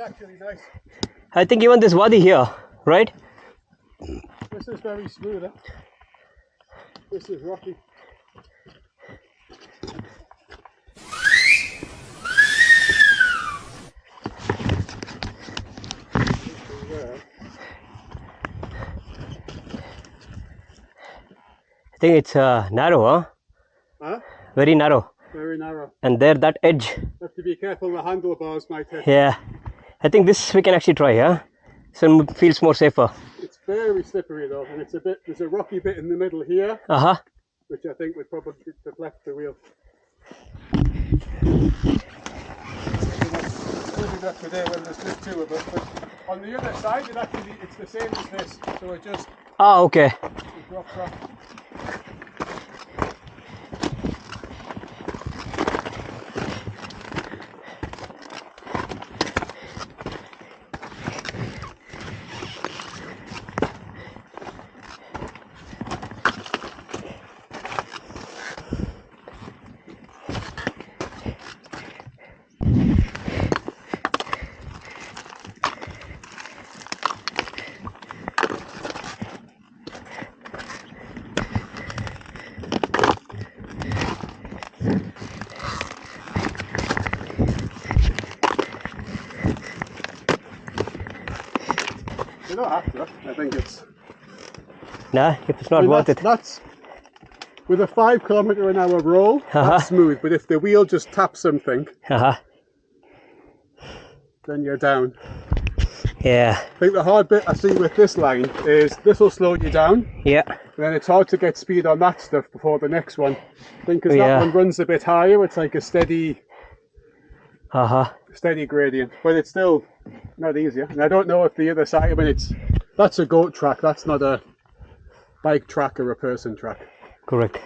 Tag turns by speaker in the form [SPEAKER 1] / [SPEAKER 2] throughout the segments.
[SPEAKER 1] actually nice.
[SPEAKER 2] I think even this wadi here, right?
[SPEAKER 1] This is very smooth. Eh? This is rocky.
[SPEAKER 2] I think it's narrow, huh?
[SPEAKER 1] Huh?
[SPEAKER 2] Very narrow.
[SPEAKER 1] Very narrow.
[SPEAKER 2] And there, that edge.
[SPEAKER 1] You have to be careful, the handlebars might hit.
[SPEAKER 2] Yeah. I think this we can actually try, huh? So it feels more safer.
[SPEAKER 1] It's very slippery though, and it's a bit, there's a rocky bit in the middle here, which I think would probably deflect the wheel. Maybe that's today when there's just two of us, but on the other side it's the same as this, so it just
[SPEAKER 2] okay.
[SPEAKER 1] it drops off. You don't have to. I think it's...
[SPEAKER 2] Nah, if it's not worth it.
[SPEAKER 1] That's with a 5 km/h roll, that's smooth, but if the wheel just taps something, then you're down.
[SPEAKER 2] Yeah.
[SPEAKER 1] I think the hard bit I see with this line is this will slow you down.
[SPEAKER 2] Yeah.
[SPEAKER 1] And then it's hard to get speed on that stuff before the next one. I think because that one runs a bit higher, it's like a steady steady gradient, but it's still not easier. And I don't know if the other side, I mean, that's a goat track, that's not a bike track or a person track.
[SPEAKER 2] Correct.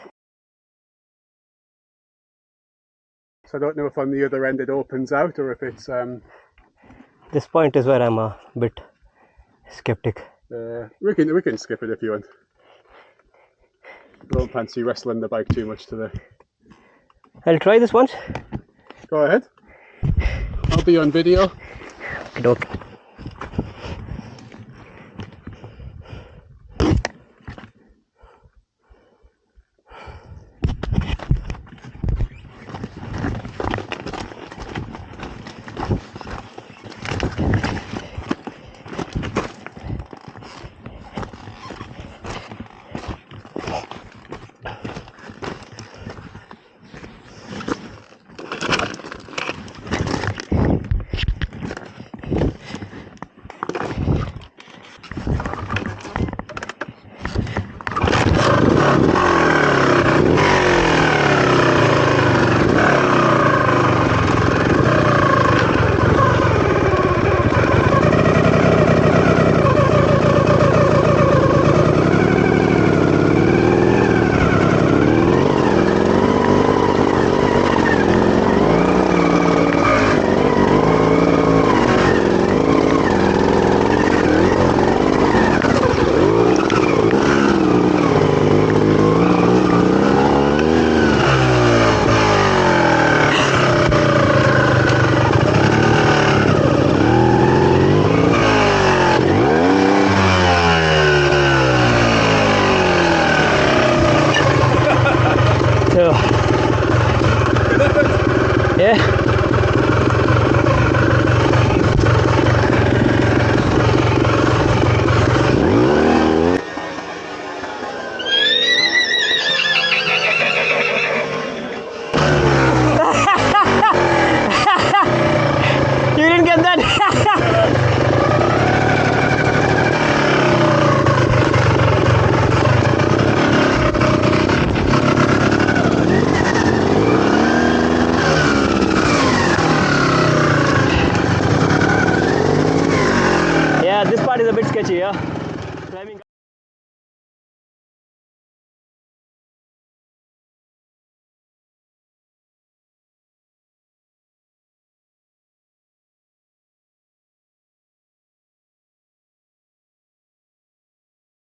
[SPEAKER 1] So I don't know if on the other end it opens out or if it's
[SPEAKER 2] this point is where I'm a bit skeptic.
[SPEAKER 1] we can skip it if you want. Don't fancy wrestling the bike too much today.
[SPEAKER 2] I'll try this once.
[SPEAKER 1] Go ahead. I'll be on video.
[SPEAKER 2] Okay.